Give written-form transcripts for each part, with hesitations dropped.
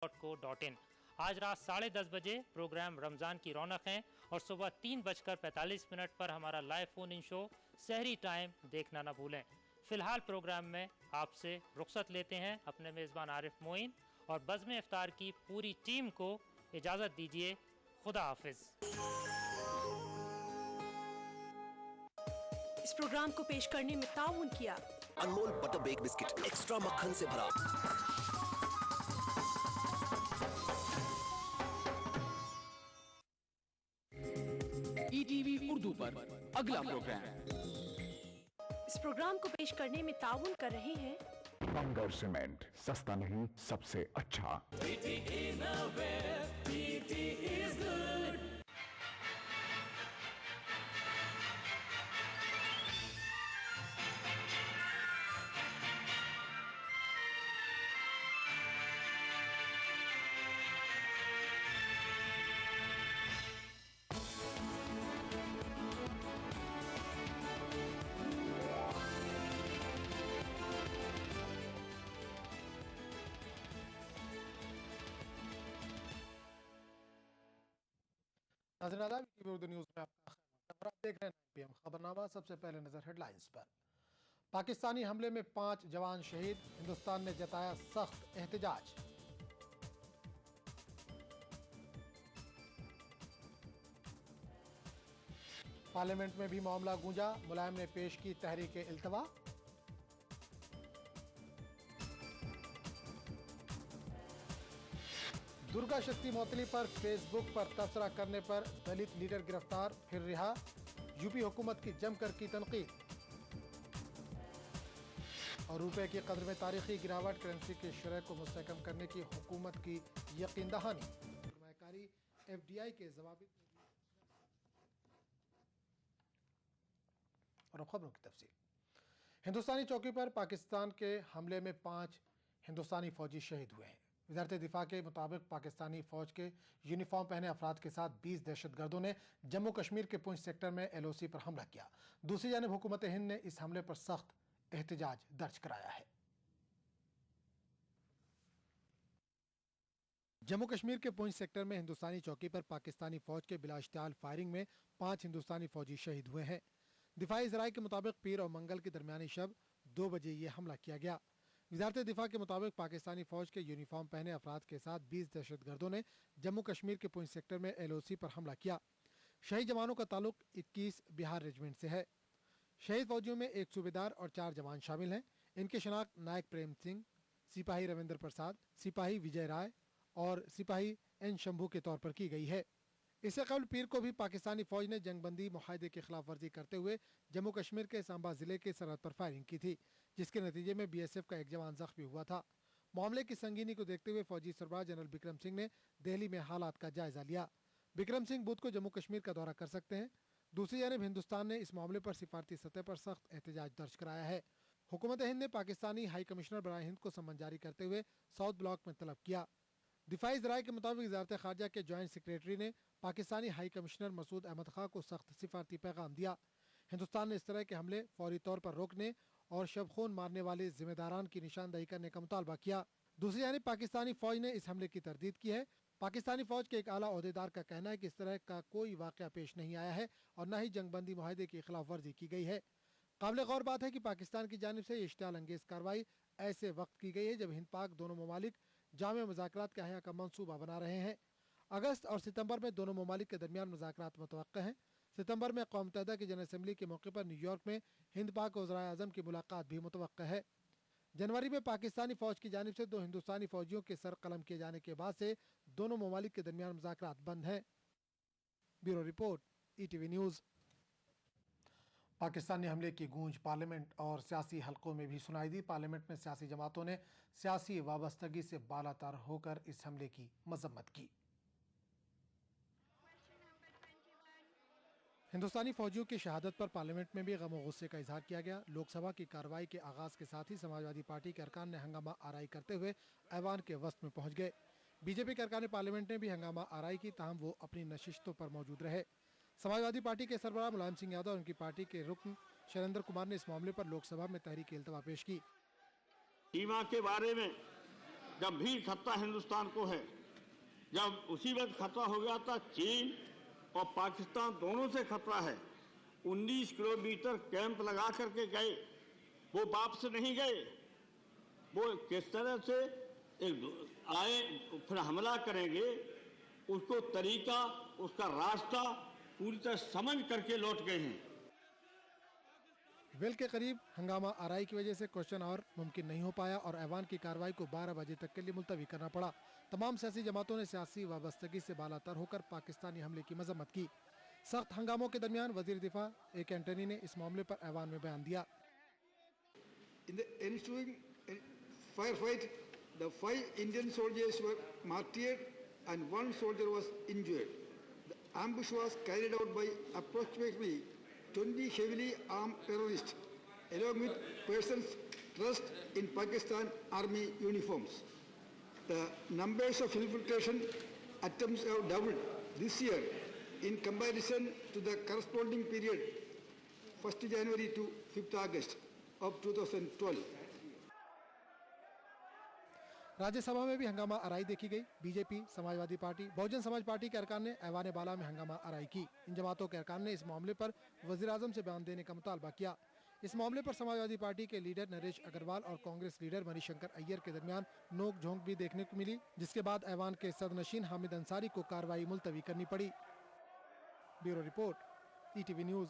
.co.in। आज रात 10:30 बजे प्रोग्राम रमज़ान की रौनक है और सुबह 3:45 पर हमारा लाइव फोन इन शो सहरी टाइम देखना ना भूलें। फिलहाल प्रोग्राम में आपसे रुख्सत लेते हैं अपने मेज़बान आरिफ मोइन और बज़्म इफ्तार की पूरी टीम को इजाज़त दीजिए। खुदा हाफिज। इस प्रोग्राम को पेश करने में ताउन किया अनमोल बटर बेक बिस्किट एक्स्ट्रा मक्खन से भरा। ईटीवी उर्दू पर अगला प्रोग्राम। इस प्रोग्राम को पेश करने में ताउन कर रहे हैं बंगर सीमेंट, सस्ता नहीं सबसे अच्छा। नाज़रीन उर्दू न्यूज़ में आपका खैर। आप देख रहे हैं 9 PM खबरनामा। सबसे पहले नजर हेडलाइंस पर। पाकिस्तानी हमले में 5 जवान शहीद, हिंदुस्तान ने जताया सख्त एहतजाज। पार्लियामेंट में भी मामला गूंजा, मुलायम ने पेश की तहरीक इल्तवा। दुर्गा शक्ति मोतली पर फेसबुक पर तबसरा करने पर दलित लीडर गिरफ्तार, फिर रिहा। यूपी हुकूमत की जमकर की तनकीद। और रुपए की कदर में तारीखी गिरावट, करेंसी के शरह को मुस्तहकम करने की हुकूमत की यकीन दहानी। सरमायाकारी FDI के जवाबी। और खबरों की तफसील। हिंदुस्तानी चौकी पर पाकिस्तान के हमले में 5 हिंदुस्तानी फौजी शहीद हुए हैं। वज़ारत दिफा के मुताबिक पाकिस्तानी फौज के यूनिफॉर्म पहने अफराद के साथ 20 दहशतगर्दों ने जम्मू कश्मीर के पुंछ सेक्टर में LOC पर हमला किया। दूसरी जानब हुकूमत हिंद ने इस हमले पर सख्त एहतजाज दर्ज कराया है। जम्मू कश्मीर के पुंछ सेक्टर में हिंदुस्तानी चौकी पर पाकिस्तानी फौज के बिलाश्ताल फायरिंग में 5 हिंदुस्तानी फौजी शहीद हुए हैं। दिफाई ज़राए के मुताबिक पीर और मंगल की दरमियानी शब 2 बजे ये हमला किया गया। वज़ारत दिफा के मुताबिक पाकिस्तानी फौज के यूनिफॉर्म पहने अफराद के साथ 20 दहशतगर्दों ने जम्मू कश्मीर के पुंछ सेक्टर में LOC पर हमला किया। शहीद जवानों का ताल्लुक 21 बिहार रेजिमेंट से है। शहीद फौजियों में 1 सूबेदार और 4 जवान शामिल हैं। इनकी शनाख्त नायक प्रेम सिंह, सिपाही रविंद्र प्रसाद, सिपाही विजय राय और सिपाही N शंभू के तौर पर की गई है। इससे कबल पीर को भी पाकिस्तानी फौज ने जंगबंदी मुआहदे की खिलाफ वर्जी करते हुए जम्मू कश्मीर के सांबा जिले के सरहद पर फायरिंग की थी, जिसके नतीजे में BSF का एक जवान जख्मी हुआ था। मामले की संगीनी को देखते हुए फौजी सरबराह जनरल बिक्रम सिंह ने दिल्ली में हालात का जायजा लिया। बिक्रम सिंह बुध को जम्मू कश्मीर का दौरा कर सकते हैं। दूसरी जानब हिंदुस्तान ने इस मामले पर सिफारती सतह पर सख्त एहतजाज दर्ज कराया है। हुकूमत हिंद ने पाकिस्तानी हाई कमिश्नर बराए हिंद को सम्मन जारी करते हुए साउथ ब्लॉक में तलब किया। दिफाई ज़राए के मुताबिक वज़ारत ख़ारजा के जॉइंट सेक्रेटरी ने पाकिस्तानी हाई कमिश्नर मसूद अहमद खां को सख्त सिफारती पैगाम दिया। हिंदुस्तान ने इस तरह के हमले फौरी तौर पर रोकने और शब खून मारने वाले जिम्मेदारान की निशानदही करने का मुतालबा किया। दूसरी जानिब पाकिस्तानी फौज ने इस हमले की तरदीद की है। पाकिस्तानी फौज के एक आला ओहदेदार का कहना है कि इस तरह का कोई वाक़या पेश नहीं आया है और न ही जंगबंदी मुआहदे की खिलाफ वर्जी की गई है। काबिल गौर बात है कि पाकिस्तान की जानिब से इश्तियाल अंगेज कार्रवाई ऐसे वक्त की गई है जब हिंद पाक दोनों ममालिक जामे मुज़ाकरात के अहया का मंसूबा बना रहे हैं। अगस्त और सितंबर में दोनों ममालिक के दरमियान मुज़ाकरात मुतवक्किल हैं। सितंबर में कौम मुत्तहिदा की जनरल असम्बली के मौके पर न्यूयॉर्क में हिंद पाक वज़ीर आज़म की मुलाकात भी मुतवक्किल है। जनवरी में पाकिस्तानी फौज की जानिब से 2 हिंदुस्तानी फौजियों के सर कलम किए जाने के बाद से दोनों ममालिक के दरमियान मुज़ाकरात बंद हैं। Bureau report, ETV news. Pakistani हमले की गूंज पार्लियामेंट और सियासी हलकों में भी सुनाई दी। पार्लियामेंट में सियासी जमातों ने सियासी वाबस्तगी से बालातर होकर इस हमले की मजम्मत की। हिंदुस्तानी फौजियों की शहादत पर पार्लियामेंट में भी गम और गुस्से का इजहार किया गया। लोकसभा की कार्रवाई के आगाज के साथ ही समाजवादी पार्टी के अरकान ने हंगामा आराई करते हुए ऐवान के वस्त में पहुंच गए। बीजेपी के अरकान पार्लियामेंट ने भी हंगामा आराई की, ताहम वो अपनी नशिस्तों पर मौजूद रहे। समाजवादी पार्टी के सरबराह मुलायम सिंह यादव और उनकी पार्टी के रुकन शैलेंद्र कुमार ने इस मामले पर लोकसभा में तहरीक इल्तवा पेश की। सीमा के बारे में गंभीर खतरा हिंदुस्तान को है। जब उसी वक्त खतरा हो गया था चीन और पाकिस्तान दोनों से खतरा है। 19 किलोमीटर कैंप लगा करके गए, वो वापस नहीं गए। वो किस तरह से आए फिर हमला करेंगे, उसको तरीका, उसका रास्ता पूरी तरह समझ करके लौट गए हैं। वेल के करीब हंगामा आराई की वजह से क्वेश्चन आवर मुमकिन नहीं हो पाया और ऐवान की कार्रवाई को 12 बजे तक के लिए मुलतवी करना पड़ा। तमाम सियासी जमातों ने सियासी वाबस्तगी से बालातर होकर पाकिस्तानी हमले की मजम्मत की। सख्त हंगामों के दरमियान वजीर दिफा एक एंटनी ने इस मामले पर ऐवान में बयान दिया। In the ensuing firefight, the 5 Indian soldiers were martyred and 1 soldier was injured. The ambush was carried out by approximately 20 heavily armed terrorists, along with persons dressed in Pakistan Army uniforms. The numbers of infiltration attempts have doubled this year in comparison to the corresponding period, 1st January to 5th August of 2012. Rajya Sabha में भी हंगामा आराई देखी गई। BJP, Samajwadi party, Bahujan Samaj party के अरकान ने ऐवान बाला में हंगामा आराई की। इन जमातों के अरकान ने इस मामले पर वजीर आजम से बयान देने का मुतालबा किया। इस मामले पर समाजवादी पार्टी के लीडर नरेश अग्रवाल और कांग्रेस लीडर मणिशंकर अय्यर के दरमियान नोक झोंक भी देखने को मिली, जिसके बाद ऐवान के सदनशीन हामिद अंसारी को कार्रवाई मुलतवी करनी पड़ी। Bureau report, ETV news.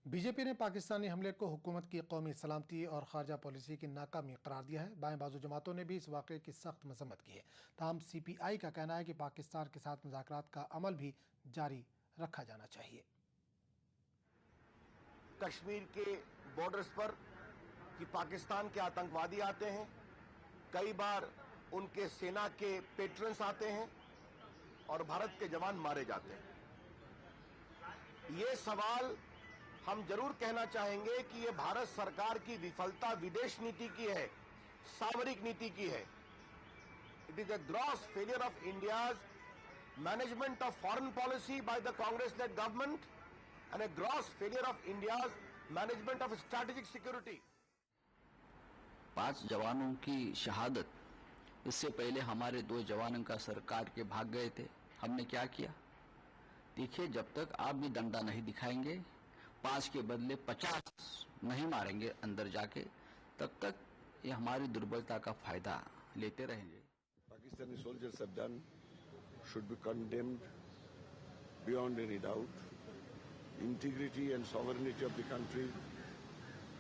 BJP ने पाकिस्तानी हमले को हुकूमत की कौमी सलामती और खारजा पॉलिसी की नाकामी करार दिया है। बाएं बाजू जमातों ने भी इस वाक़े की सख्त मजम्मत की है। ताहम CPI का कहना है कि पाकिस्तान के साथ मुज़ाकरात का अमल भी जारी रखा जाना चाहिए। कश्मीर के बॉर्डर्स पर कि पाकिस्तान के आतंकवादी आते हैं, कई बार उनके सेना के पेट्रन्स आते हैं और भारत के जवान मारे जाते हैं। ये सवाल हम जरूर कहना चाहेंगे कि ये भारत सरकार की विफलता विदेश नीति की है, सामरिक नीति की है। It is a gross failure of India's management of foreign policy by the Congress lead government and a gross failure of India's management of strategic security. 5 जवानों की शहादत, इससे पहले हमारे 2 जवानों का सर काट के भाग गए थे। हमने क्या किया? देखिए, जब तक आप भी डंडा नहीं दिखाएंगे, 5 के बदले 50 नहीं मारेंगे अंदर जाके, तब तक ये हमारी दुर्बलता का फायदा लेते रहेंगे। Pakistani soldiers have done should be condemned beyond any doubt. Integrity and sovereignty of the country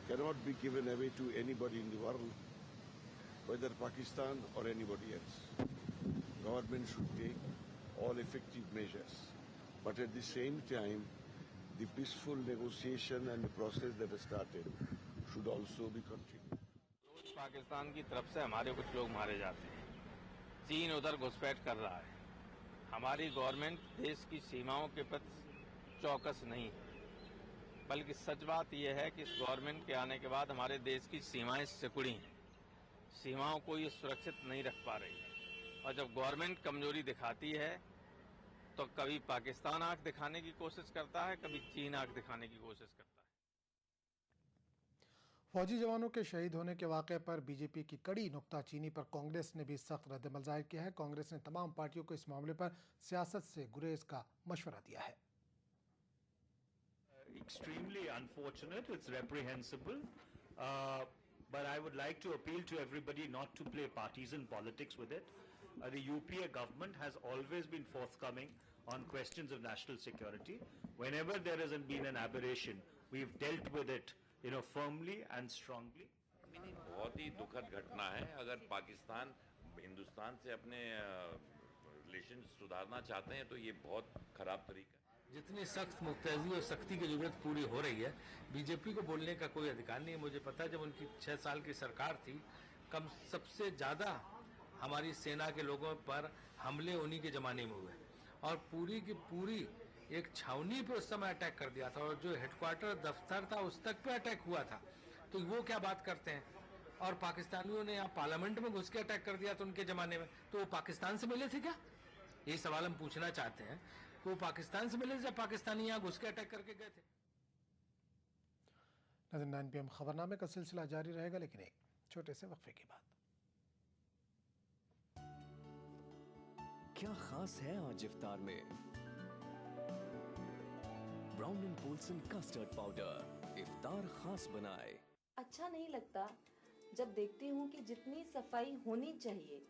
cannot be given away to anybody in the world, whether Pakistan or anybody else. Government should take all effective measures, but at the same time, the peaceful negotiation and the process that has started should also be continued. Pakistan की तरफ से हमारे कुछ लोग मारे जाते हैं, चीन उधर घुसपैठ कर रहा है। हमारी गवर्नमेंट देश की सीमाओं के प्रति चौकस नहीं है, बल्कि सच बात यह है कि इस गवर्नमेंट के आने के बाद हमारे देश की सीमाएं सिकुड़ी हैं, सीमाओं को ये सुरक्षित नहीं रख पा रही है। और जब गवर्नमेंट कमजोरी दिखाती है तो कभी पाकिस्तान आंख दिखाने की कोशिश करता है, कभी चीन आंख दिखाने की कोशिश करता है। फौजी जवानों के शहीद होने के वाक़े पर बीजेपी की कड़ी नुक्ताचीनी पर कांग्रेस ने भी सख्त रद्दमल जाहिर किया है। कांग्रेस ने तमाम पार्टियों को इस मामले पर सियासत से गुरेज का मशवरा दिया है। Extremely unfortunate, it's reprehensible, but I would like to appeal to everybody not to play partisan politics with it. The UPA government has always been forthcoming on questions of national security. Whenever there has been an aberration, we've dealt with it, firmly and strongly. बहुत ही दुखद घटना है। अगर पाकिस्तान हिंदुस्तान से अपने relation सुधारना चाहते हैं तो ये बहुत खराब तरीका है। जितनी सख्त मुस्तैदी और सख्ती की जरूरत पूरी हो रही है, बीजेपी को बोलने का कोई अधिकार नहीं है। मुझे पता है, जब उनकी 6 साल की सरकार थी, सबसे ज्यादा हमारी सेना के लोगों पर हमले उन्हीं के जमाने में हुए और पूरी की पूरी एक छावनी पे उस समय अटैक कर दिया था और जो हेडक्वार्टर दफ्तर था उस तक पे अटैक हुआ था। तो वो क्या बात करते हैं? और पाकिस्तानियों ने यहाँ पार्लियामेंट में घुस के अटैक कर दिया था उनके जमाने में, तो वो पाकिस्तान से मिले थे क्या? ये सवाल हम पूछना चाहते हैं। वो पाकिस्तान से मिले जब पाकिस्तानी यहाँ घुस के अटैक करके गए थे। नाज़रीन 9 PM खबरनामे का सिलसिला जारी रहेगा, लेकिन एक छोटे से वक्फे के बाद। क्या खास है आज इफ्तार में? Brown and Polson custard powder इफ्तार खास बनाए। अच्छा नहीं लगता जब देखती हूँ कि जितनी सफाई होनी चाहिए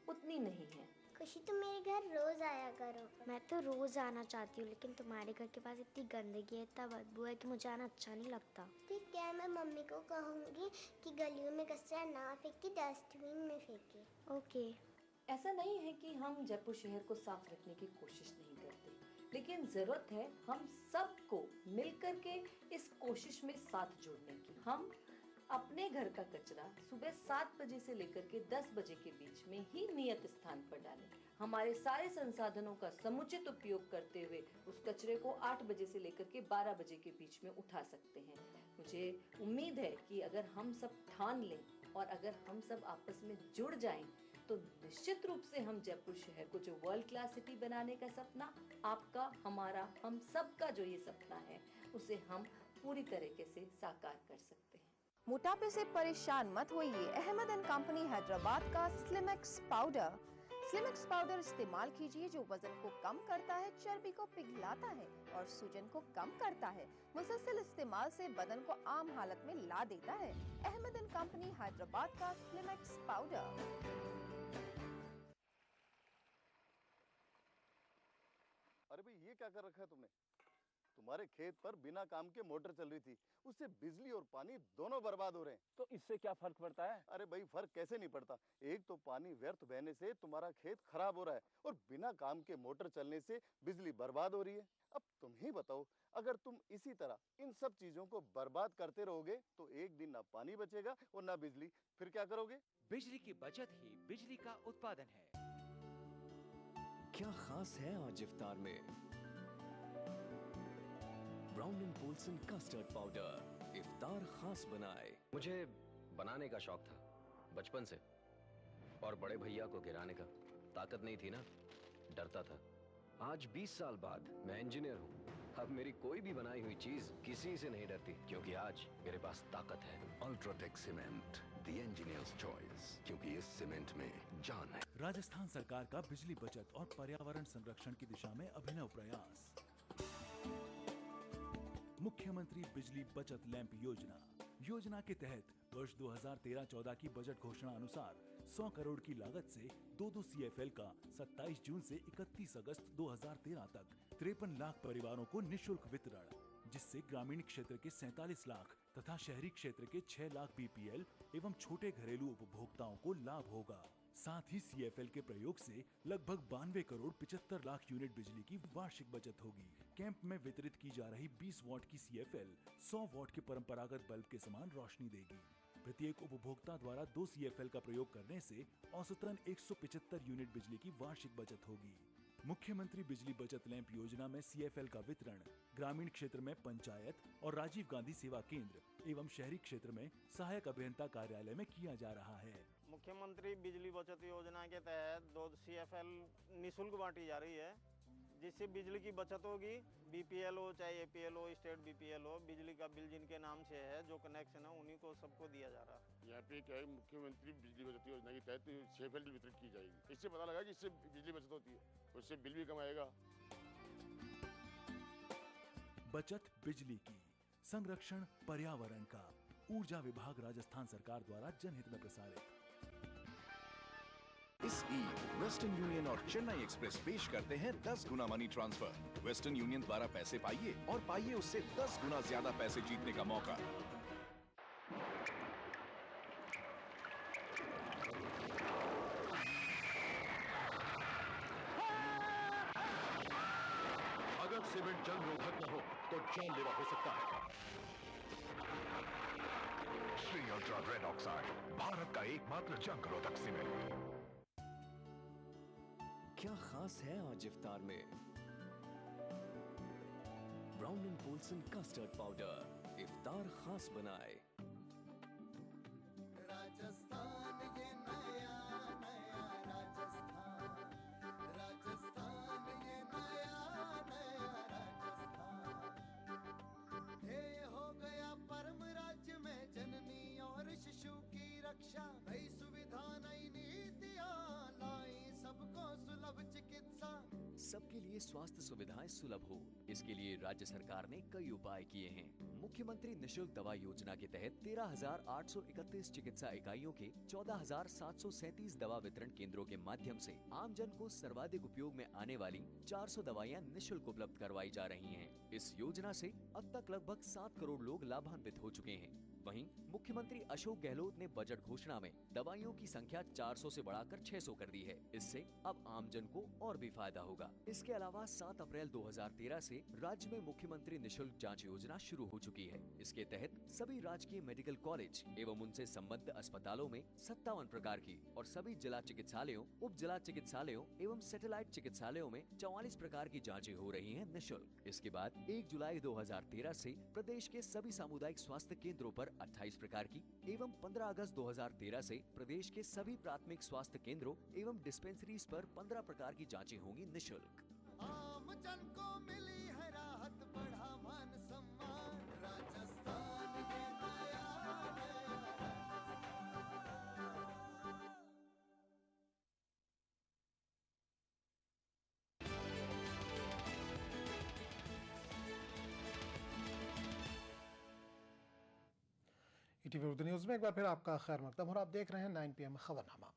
उतनी नहीं है। खुशी तुम मेरे घर रोज आया करो। मैं तो रोज आना चाहती हूँ, लेकिन तुम्हारे घर के पास इतनी गंदगी है, इतना बदबू है कि मुझे आना अच्छा नहीं लगता। ठीक है, मैं मम्मी को कहूँगी कि गलियों में कचरा ना फेंके, डस्टबिन में फेंके। ओके। ऐसा नहीं है कि हम जयपुर शहर को साफ रखने की कोशिश नहीं करते, लेकिन जरूरत है हम सबको मिलकर के इस कोशिश में साथ जुड़ने की। हम अपने घर का कचरा सुबह 7 बजे से लेकर के 10 बजे के बीच में ही नियत स्थान पर डालें। हमारे सारे संसाधनों का समुचित उपयोग करते हुए उस कचरे को 8 बजे से लेकर के 12 बजे के बीच में उठा सकते हैं। मुझे उम्मीद है कि अगर हम सब ठान लें और अगर हम सब आपस में जुड़ जाएं, तो निश्चित रूप से हम जयपुर शहर को जो वर्ल्ड क्लास सिटी बनाने का सपना, आपका, हमारा, हम सब का जो ये सपना है, उसे हम पूरी तरीके से साकार कर सकते हैं। मोटापे से परेशान मत होइए। अहमद एंड कंपनी हैदराबाद का स्लिमेक्स पाउडर। स्लिमेक्स पाउडर इस्तेमाल कीजिए जो वजन को कम करता है, चर्बी को पिघलाता है और सूजन को कम करता है। मुसलसल इस्तेमाल से बदन को आम हालत में ला देता है। अहमद एंड कंपनी हैदराबाद का स्लिमेक्स पाउडर। अरे भाई, ये क्या कर रखा है तुमने? तुम्हारे खेत पर बिना काम के मोटर चल रही थी, उससे बिजली और पानी दोनों बर्बाद हो रहे हैं। तो इससे क्या फर्क पड़ता है? अरे भाई, फर्क कैसे नहीं पड़ता? एक तो पानी व्यर्थ बहने से तुम्हारा खेत खराब हो रहा है और बिना काम के मोटर चलने से बिजली बर्बाद हो रही है। अब तुम ही बताओ, अगर तुम इसी तरह इन सब चीजों को बर्बाद करते रहोगे तो एक दिन ना पानी बचेगा और ना बिजली, फिर क्या करोगे? बिजली की बचत ही बिजली का उत्पादन है। क्या खास है आज इफ्तार में? Brown and Polson custard powder इफ्तार खास बनाए। मुझे बनाने का शौक था बचपन से, और बड़े भैया को गिराने का ताकत नहीं थी ना, डरता था। आज 20 साल बाद मैं इंजीनियर हूँ। अब मेरी कोई भी बनाई हुई चीज किसी से नहीं डरती, क्योंकि आज मेरे पास ताकत है। UltraTech cement, the engineers choice, क्योंकि इस सीमेंट में जान है। राजस्थान सरकार का बिजली बचत और पर्यावरण संरक्षण की दिशा में अभिनव प्रयास। मुख्यमंत्री बिजली बचत लैंप योजना के तहत वर्ष 2013-14 की बजट घोषणा अनुसार 100 करोड़ की लागत से 2 CFL का 27 जून से 31 अगस्त 2013 तक 53 लाख परिवारों को निशुल्क वितरण, जिससे ग्रामीण क्षेत्र के 47 लाख तथा शहरी क्षेत्र के 6 लाख BPL एवं छोटे घरेलू उपभोक्ताओं को लाभ होगा। साथ ही CFL के प्रयोग से लगभग 92 करोड़ 75 लाख यूनिट बिजली की वार्षिक बचत होगी। कैंप में वितरित की जा रही 20 वॉट की CFL 100 वॉट के परंपरागत बल्ब के समान रोशनी देगी। प्रत्येक उपभोक्ता द्वारा 2 CFL का प्रयोग करने से औसतन 175 यूनिट बिजली की वार्षिक बचत होगी। मुख्यमंत्री बिजली बचत लैंप योजना में CFL का वितरण ग्रामीण क्षेत्र में पंचायत और राजीव गांधी सेवा केंद्र एवं शहरी क्षेत्र में सहायक अभियंता कार्यालय में किया जा रहा है। मुख्यमंत्री बिजली बचत योजना के तहत 2 CFL निःशुल्क बांटी जा रही है, जिससे बिजली की बचत होगी। BPL हो चाहे APL हो, स्टेट BPL हो, बिजली का बिल जिनके नाम से है, जो कनेक्शन है, उन्हीं को सबको दिया जा रहा है। यहाँ पे क्या है, मुख्यमंत्री बिजली बचत योजना के तहत CFL वितरित की जाएगी। इससे पता लगा कि इससे बिजली बचत होती है, उससे बिल भी कम आएगा। बचत बिजली की, संरक्षण पर्यावरण का, ऊर्जा विभाग राजस्थान सरकार द्वारा जनहित में प्रसारित। इस ईद वेस्टर्न यूनियन और चेन्नई एक्सप्रेस पेश करते हैं 10 गुना मनी ट्रांसफर। वेस्टर्न यूनियन द्वारा पैसे पाइए और पाइए उससे 10 गुना ज्यादा पैसे जीतने का मौका। अगर सीमेंट जंग रोधक न हो तो जानलेवा हो सकता है। Shri ultra red oxide, Bharat का एकमात्र जंग रोधक सीमेंट। क्या खास है आज इफ्तार में? Brown and Polson custard powder इफ्तार खास बनाए। राजस्थान ये नया नया राजस्थान, राजस्थान ये नया नया राजस्थान। ध्येय हो गया परम राज सबके लिए स्वास्थ्य सुविधाएं सुलभ हो, इसके लिए राज्य सरकार ने कई उपाय किए हैं। मुख्यमंत्री निशुल्क दवा योजना के तहत 13,831 चिकित्सा इकाइयों के 14,737 दवा वितरण केंद्रों के माध्यम से आमजन को सर्वाधिक उपयोग में आने वाली 400 दवाइयां निशुल्क उपलब्ध करवाई जा रही हैं। इस योजना से अब तक लगभग 7 करोड़ लोग लाभान्वित हो चुके हैं। वहीं मुख्यमंत्री अशोक गहलोत ने बजट घोषणा में दवाइयों की संख्या 400 से बढ़ाकर 600 कर दी है। इससे अब आमजन को और भी फायदा होगा। इसके अलावा 7 अप्रैल 2013 से राज्य में मुख्यमंत्री निशुल्क जांच योजना शुरू हो चुकी है। इसके तहत सभी राजकीय मेडिकल कॉलेज एवं उनसे संबद्ध अस्पतालों में 57 प्रकार की और सभी जिला चिकित्सालयों, उप जिला चिकित्सालयों एवं सैटेलाइट चिकित्सालयों में 44 प्रकार की जाँचें हो रही है निःशुल्क। इसके बाद 1 जुलाई 2013 से प्रदेश के सभी सामुदायिक स्वास्थ्य केंद्रों पर 28 प्रकार की एवं 15 अगस्त 2013 से प्रदेश के सभी प्राथमिक स्वास्थ्य केंद्रों एवं डिस्पेंसरीज पर 15 प्रकार की जांचें होंगी निःशुल्क। आम जन को मिली है राहत, बढ़ा मान सम्मान, राजस्थान ये नया ईटीवी उर्दू न्यूज़ में एक बार फिर आपका खैर मकदम और आप देख रहे हैं 9 PM खबरनामा।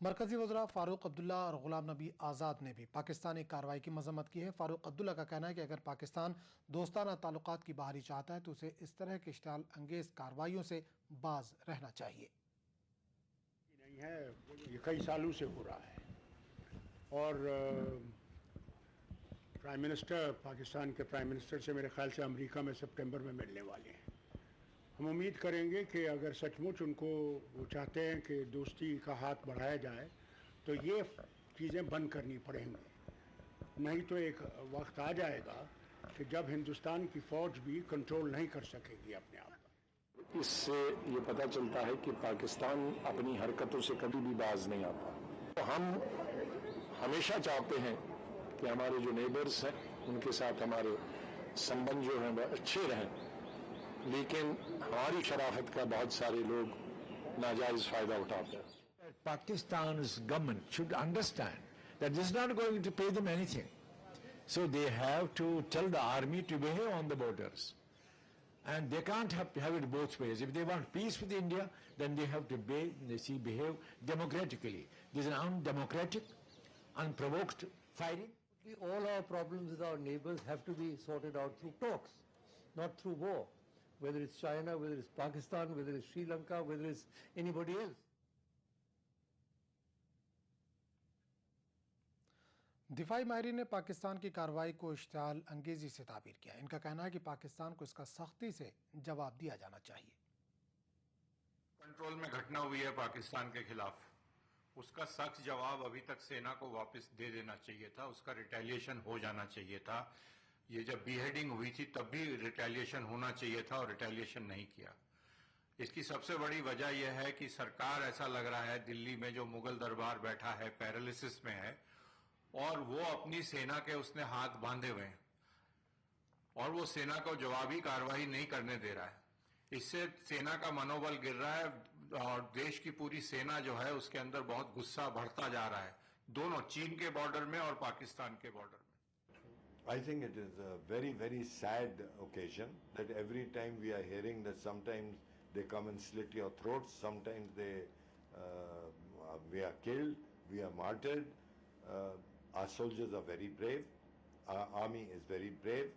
मरकजी वज़रा फारूक अब्दुल्ला और गुलाम नबी आज़ाद ने भी पाकिस्तानी कार्रवाई की मजम्मत की है। फारूक अब्दुल्ला का कहना है कि अगर पाकिस्तान दोस्ताना ताल्लुकात की बहाली चाहता है तो उसे इस तरह के इश्तिआल अंगेज कार्रवाइयों से बाज रहना चाहिए। नहीं है, ये कई सालों से हो रहा है और प्राइम मिनिस्टर, पाकिस्तान के प्राइम मिनिस्टर से मेरे ख्याल से अमेरिका में सितंबर में मिलने वाले हैं। हम उम्मीद करेंगे कि अगर सचमुच उनको वो चाहते हैं कि दोस्ती का हाथ बढ़ाया जाए तो ये चीज़ें बंद करनी पड़ेंगी, नहीं तो एक वक्त आ जाएगा कि जब हिंदुस्तान की फ़ौज भी कंट्रोल नहीं कर सकेगी अपने आप को। इससे ये पता चलता है कि पाकिस्तान अपनी हरकतों से कभी भी बाज नहीं आता। तो हम हमेशा चाहते हैं कि हमारे जो नेबर्स हैं उनके साथ हमारे संबंध जो हैं वह अच्छे रहें, लेकिन हमारी शराफत का बहुत सारे लोग नाजायज फायदा उठाते हैं। Pakistan's government should understand that this is not going to pay them anything. So they have to tell the army to behave on the borders. And they can't have it both ways. If they want peace with India, then they have to behave democratically. This is an undemocratic, unprovoked fighting. All our problems with our neighbors have to be sorted out through talks, not through war. Whether it's China, whether it's Pakistan, whether it's Sri Lanka, whether it's anybody else. दिफाई माहिरीन ने पाकिस्तान की कार्रवाई को इश्तिआल अंगेजी से ताबीर किया। इनका कहना है कि पाकिस्तान को इसका सख्ती से जवाब दिया जाना चाहिए। कंट्रोल में घटना हुई है पाकिस्तान के खिलाफ, उसका सख्त जवाब अभी तक सेना को वापस दे देना चाहिए था, उसका रिटेलिएशन हो जाना चाहिए था। ये जब बीहेडिंग हुई थी तब भी रिटेलिएशन होना चाहिए था और रिटेलिएशन नहीं किया। इसकी सबसे बड़ी वजह यह है कि सरकार, ऐसा लग रहा है दिल्ली में जो मुगल दरबार बैठा है पैरालिसिस में है और वो अपनी सेना के उसने हाथ बांधे हुए हैं और वो सेना को जवाबी कार्रवाई नहीं करने दे रहा है। इससे सेना का मनोबल गिर रहा है और देश की पूरी सेना जो है उसके अंदर बहुत गुस्सा बढ़ता जा रहा है, दोनों चीन के बॉर्डर में और पाकिस्तान के बॉर्डर में। I think it is a very, very sad occasion that every time we are hearing that sometimes they come and slit your throats, sometimes we are killed, we are martyred. Our soldiers are very brave, our army is very brave,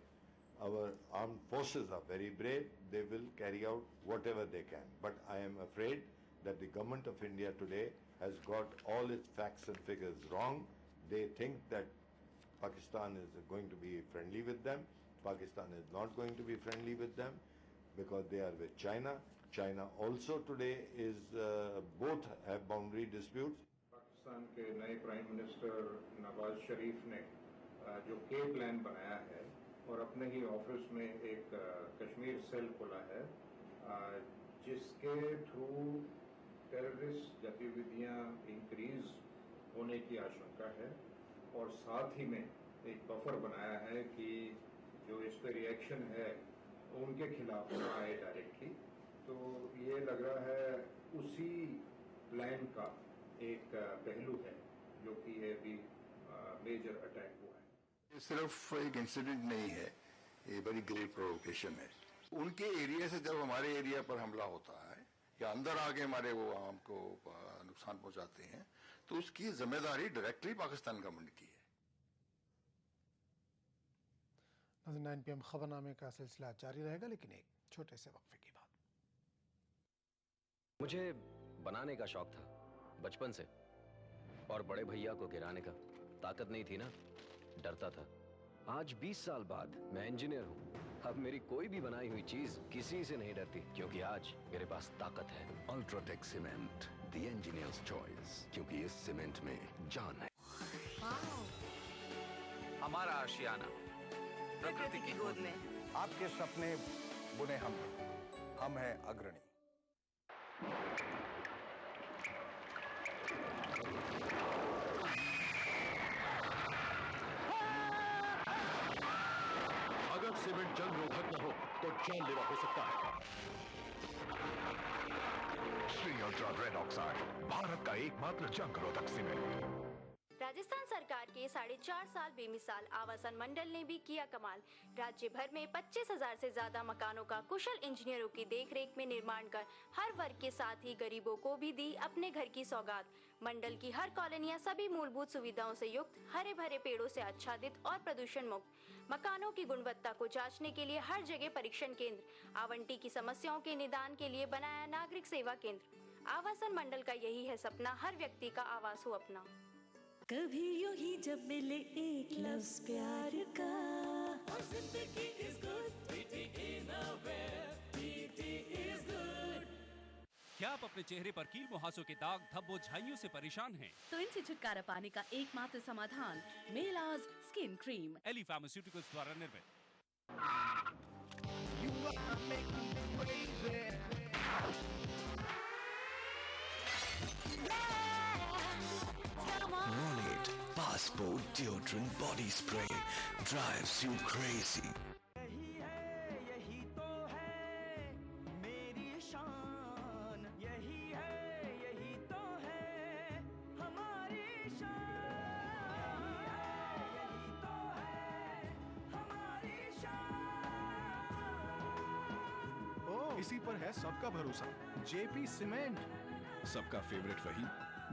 our armed forces are very brave, they will carry out whatever they can. But I am afraid that the government of India today has got all its facts and figures wrong. They think that Pakistan is going to be friendly with them. Pakistan is not going to be friendly with them because they are with China. China also today is, both have boundary disputes. Pakistan के नए prime minister Nawaz Sharif ने जो के plan बनाया है और अपने ही office में एक कश्मीर सेल खोला है जिसके थ्रू टेररिस्ट गतिविधियां इंक्रीज होने की आशंका है और साथ ही में एक बफर बनाया है कि जो इस पे रिएक्शन है उनके खिलाफ ना आए डायरेक्टली। तो ये लग रहा है उसी प्लान का एक पहलू है जो कि ये भी मेजर अटैक हुआ है। ये सिर्फ एक इंसिडेंट नहीं है, ये बड़ी ग्रेव प्रोवोकेशन है। उनके एरिया से जब हमारे एरिया पर हमला होता है या अंदर आके हमारे वो आवाम को नुकसान पहुंचाते हैं, तो उसकी जिम्मेदारी डायरेक्टली पाकिस्तान गवर्नमेंट की है। 9 PM खबरनामे का सिलसिला जारी रहेगा, लेकिन एक छोटे से वक्फे की बात। मुझे बनाने का शौक था बचपन से, और बड़े भैया को गिराने का ताकत नहीं थी ना, डरता था। आज 20 साल बाद मैं इंजीनियर हूँ। अब मेरी कोई भी बनाई हुई चीज किसी से नहीं डरती, क्योंकि आज मेरे पास ताकत है। UltraTech cement, the engineers choice, क्योंकि इस सीमेंट में जान है। हमारा आशियाना प्रकृति की गोद में। आपके सपने बुने हम हैं अग्रणी। अगर सीमेंट जंग रोधक न हो तो जानलेवा हो सकता है। Shri ultra red oxide, Bharat का एकमात्र जंग रोधक सीमेंट। राजस्थान सरकार के 4.5 साल बेमिसाल आवासन मंडल ने भी किया कमाल। राज्य भर में 25,000 से ज्यादा मकानों का कुशल इंजीनियरों की देखरेख में निर्माण कर हर वर्ग के साथ ही गरीबों को भी दी अपने घर की सौगात। मंडल की हर कॉलोनियां सभी मूलभूत सुविधाओं से युक्त, हरे भरे पेड़ों से आच्छादित और प्रदूषण मुक्त। मकानों की गुणवत्ता को जांचने के लिए हर जगह परीक्षण केंद्र, आवंटी की समस्याओं के निदान के लिए बनाया नागरिक सेवा केंद्र। आवासन मंडल का यही है सपना, हर व्यक्ति का आवास हो अपना। कभी यूं ही जब मिले एक लफ्ज प्यार का, और जिंदगी is good, TT Innerwear, TT is good। क्या आप अपने चेहरे पर कील मुहासों के दाग, धब्बों, झाइयों से परेशान हैं? तो इनसे छुटकारा पाने का एकमात्र समाधान Melaz skin cream, Eli pharmaceuticals द्वारा निर्मित। Ronit Passport Deodorant Body Spray drives you crazy. यही तो है मेरी शान, यही तो है हमारी शान, यही तो है हमारी शान। इसी पर है सबका भरोसा, जेपी सीमेंट। सबका फेवरेट वही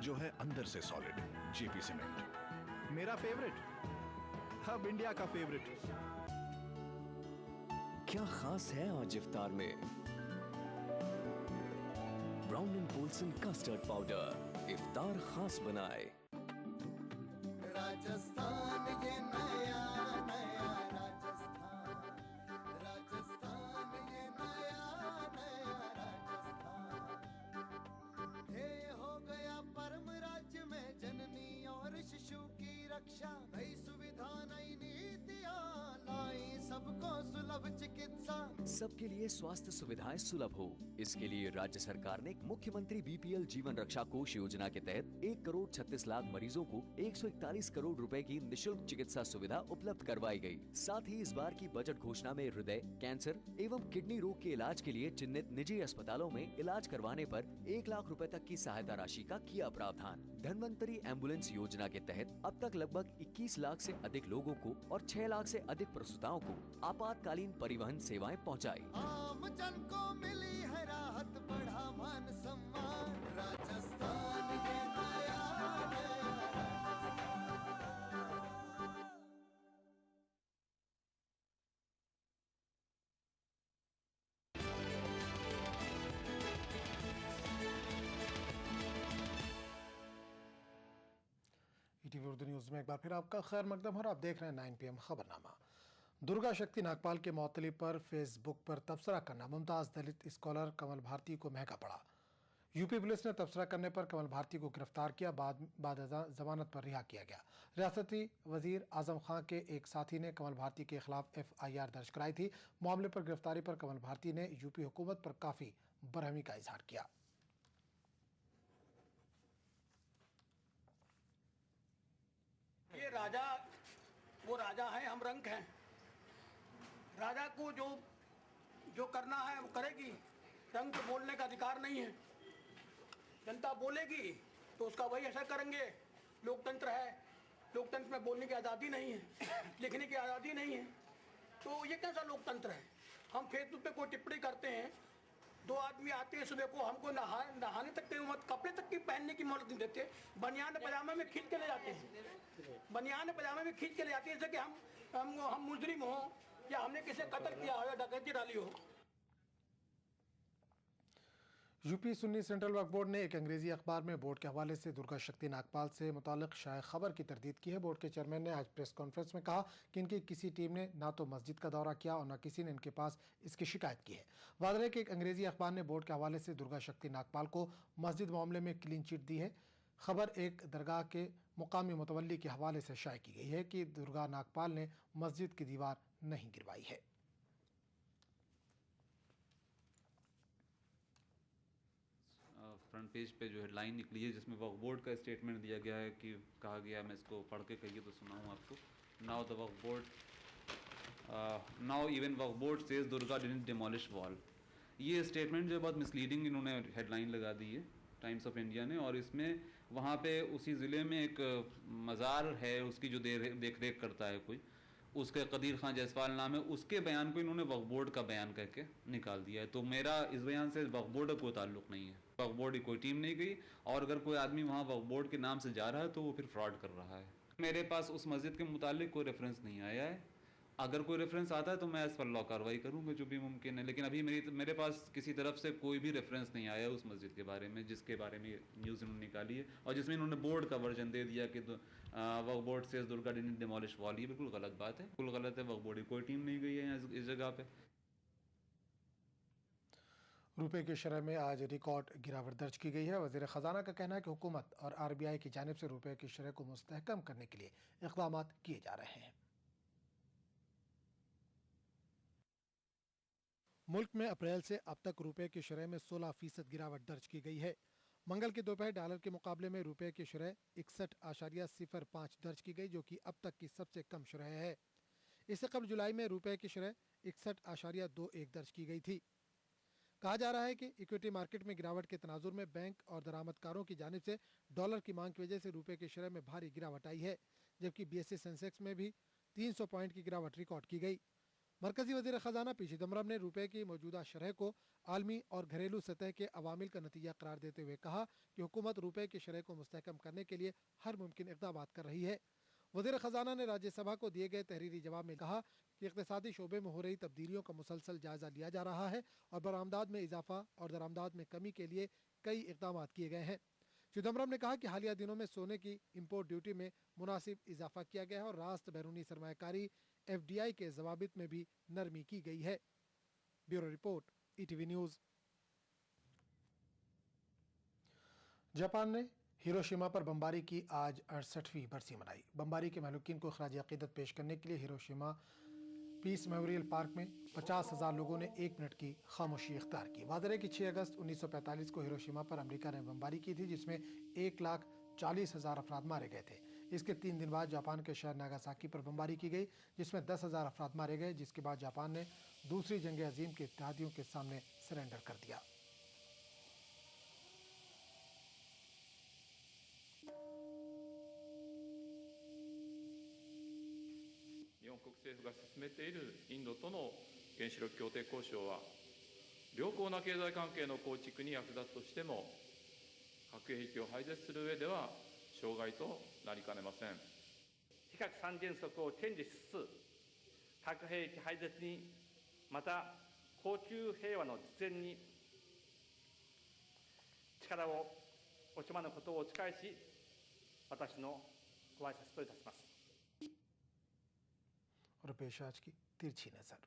जो है अंदर से सॉलिड, जेपी सीमेंट। मेरा फेवरेट, अब इंडिया का फेवरेट। क्या खास है आज इफ्तार में? Brown and Polson custard powder इफ्तार खास बनाए। राजस्थान ये नया नया राजस्थान, राजस्थान ये नया नया राजस्थान। ध्येय हो गया परम राज्य में जननी और शिशु की रक्षा, नई सुविधा नई नीतियां लाई सबको सुलभ चिकित्सा। सबके लिए स्वास्थ्य सुविधाएं सुलभ हो, इसके लिए राज्य सरकार ने मुख्यमंत्री बीपीएल जीवन रक्षा कोष योजना के तहत 1,36,00,000 मरीजों को 141 करोड़ रुपए की निशुल्क चिकित्सा सुविधा उपलब्ध करवाई गई। साथ ही इस बार की बजट घोषणा में हृदय, कैंसर एवं किडनी रोग के इलाज के लिए चिन्हित निजी अस्पतालों में इलाज करवाने पर 1 लाख रुपए तक की सहायता राशि का किया प्रावधान। धन्वंतरी एम्बुलेंस योजना के तहत अब तक लगभग 21 लाख से अधिक लोगों को और 6 लाख से अधिक प्रसूताओं को आपातकालीन परिवहन सेवाएं पहुंचाई। आम जन को मिली है राहत, बढ़ा मान सम्मान। राजस्थान ये नया नया ईटीवी उर्दू न्यूज़ में एक बार फिर आपका खैर मकदम और आप देख रहे हैं 9 PM खबरनामा। दुर्गा शक्ति नागपाल के मौतली पर फेसबुक पर तबसरा करना मुमताज़ दलित स्कॉलर कमल भारती को महंगा पड़ा। यूपी पुलिस ने तबसरा करने पर कमल भारती को गिरफ्तार किया, बाद जमानत पर रिहा किया गया। रियासती वजीर आजम खां के एक साथी ने कमल भारती के खिलाफ FIR दर्ज कराई थी। मामले पर गिरफ्तारी पर कमल भारती ने यूपी हुकूमत पर काफ़ी बरहमी का इजहार किया। ये राजा, वो राजा है, हम रंक हैं। राजा को जो करना है वो करेगी, रंक को बोलने का अधिकार नहीं है। जनता बोलेगी तो उसका वही असर करेंगे। लोकतंत्र है, लोकतंत्र में बोलने की आज़ादी नहीं है, लिखने की आज़ादी नहीं है, तो ये कैसा लोकतंत्र है? हम फेसबुक पे कोई टिप्पणी करते हैं, 2 आदमी आते हैं सुबह को, हमको नहाने तक की मत, कपड़े तक की पहनने की मोहलत नहीं देते, बनियान पजामा में खींच के ले जाते हैं, बनियान पजामा में खींच के ले जाते हैं, जैसे कि हम मुजरिम हो या हमने किसी कत्ल किया हो या डकैती डाली हो। यूपी सुन्नी सेंट्रल वक्फ बोर्ड ने एक अंग्रेजी अखबार में बोर्ड के हवाले से दुर्गा शक्ति नागपाल से मुतालिक शाया खबर की तरदीद की है। बोर्ड के चेयरमैन ने आज प्रेस कॉन्फ्रेंस में कहा कि इनकी किसी टीम ने ना तो मस्जिद का दौरा किया और न किसी ने इनके पास इसकी शिकायत की है। वाज़ेह है कि एक अंग्रेजी अखबार ने बोर्ड के हवाले से दुर्गा शक्ति नागपाल को मस्जिद मामले में क्लीन चिट दी है। खबर एक दरगाह के मुकामी मुतवल्ली के हवाले से शाया की गई है कि दुर्गा नागपाल ने मस्जिद की दीवार नहीं गिरवाई है। फ्रंट पेज पे जो हेडलाइन निकली है जिसमें वक्फ बोर्ड का स्टेटमेंट दिया गया है कि कहा गया, मैं इसको पढ़ के कहिए तो सुनाऊँ आपको। Now the Waqf board now even Waqf board says Durga didn't demolish wall. ये स्टेटमेंट जो बहुत मिसलीडिंग इन्होंने हेडलाइन लगा दी है टाइम्स ऑफ इंडिया ने, और इसमें वहाँ पे उसी ज़िले में एक मज़ार है, उसकी जो देख रेख करता है कोई, उसके कदीर खान जायसवाल नाम है, उसके बयान को इन्होंने वक्फ बोर्ड का बयान करके निकाल दिया है। तो मेरा इस बयान से वक्फ बोर्ड का कोई ताल्लुक़ नहीं है, वक्फ बोर्ड की कोई टीम नहीं गई, और अगर कोई आदमी वहाँ वक्फ बोर्ड के नाम से जा रहा है तो वो फिर फ्रॉड कर रहा है। मेरे पास उस मस्जिद के मुतालिक कोई रेफरेंस नहीं आया है, अगर कोई रेफरेंस आता है तो मैं इस पर लॉ कार्रवाई करूँगा जो भी मुमकिन है, लेकिन अभी मेरे पास किसी तरफ से कोई भी रेफरेंस नहीं आया उस मस्जिद के बारे में जिसके बारे में न्यूज़ इन्होंने निकाली है और जिसमें इन्होंने बोर्ड का वर्जन दे दिया कि वक्फ बोर्ड से दुर्गा डिडंट डिमोलिश वॉल। ये बिल्कुल गलत बात है, बिल्कुल गलत है। वक्फ बोर्ड की कोई टीम नहीं गई है इस जगह पे। रुपए की शरह में आज रिकॉर्ड गिरावट दर्ज की गई है। वज़ीर ख़जाना का कहना है कि हुकूमत और RBI की जानिब से रुपए की शरह को मुस्तहकम करने के लिए इक़दाम किए जा रहे हैं। मुल्क में अप्रैल से अब तक रुपए की शरह में 16% गिरावट दर्ज की गई है। मंगल के दोपहर डॉलर के मुकाबले में रुपए की शरह 61.05 दर्ज की गई, जो कि अब तक की सबसे कम शरह है। इससे कबल जुलाई में रुपए की शरह 61.21 दर्ज की गई थी। कहा जा रहा है कि इक्विटी मार्केट में गिरावट के तनाजुर में बैंक और दरामदकारों की जानिब से डॉलर की मांग की वजह से रुपए की शरह में भारी गिरावट आई है, जबकि BSE सेंसेक्स में भी 300 पॉइंट की गिरावट रिकॉर्ड की गई। मरकजी वज़ीर ख़जाना पी चिदम्बरम ने रुपए की मौजूदा शरह को आलमी और घरेलू सतह के अवामिल का नतीजा करार देते हुए कहा कि हुकूमत रुपए की शरह को मुस्तहकम करने के लिए हर मुमकिन इक़दाम कर रही है। वज़ीर ख़जाना ने राज्यसभा को दिए गए तहरीरी जवाब में कहा कि इक़्तिसादी शोबे में हो रही तब्दीलियों का मुसलसल जायज़ा लिया जा रहा है और बरामदात में इजाफा और दरामदात में कमी के लिए कई इक़दाम किए गए हैं। चिदम्बरम ने कहा कि हालिया दिनों में सोने की इम्पोर्ट ड्यूटी में मुनासिब इजाफा किया गया है और रास्त बैरूनी सरमायाकारी FDI के ज़वाबित में भी नरमी की गई है। Bureau report, ETV news. Japan ने हिरोशिमा पर बमबारी की आज 68वीं बरसी मनाई। बमबारी के महलूकीन को खराज अक़ीदत पेश करने के लिए हिरोशिमा पीस मेमोरियल पार्क में 50,000 लोगों ने 1 मिनट की खामोशी इख्तियार की। वाज़ेह है कि 6 अगस्त 1945 को हिरोशिमा पर अमेरिका ने बमबारी की थी, जिसमें 1,40,000 अफराद मारे गए थे। इसके 3 दिन बाद जापान के शहर नागासाकी पर बमबारी की गई, जिसमें 10,000 अफराद मारे गए, जिसके बाद जापान ने दूसरी जंग अजीम के इत्तेहादियों के सामने सरेंडर कर दिया।非核三原則を堅持しつつ、核兵器廃絶にまた恒久平和の実現に力を惜しまぬことをお誓いし、私のご挨拶といたします。और पेश आज की तिरछी नजर।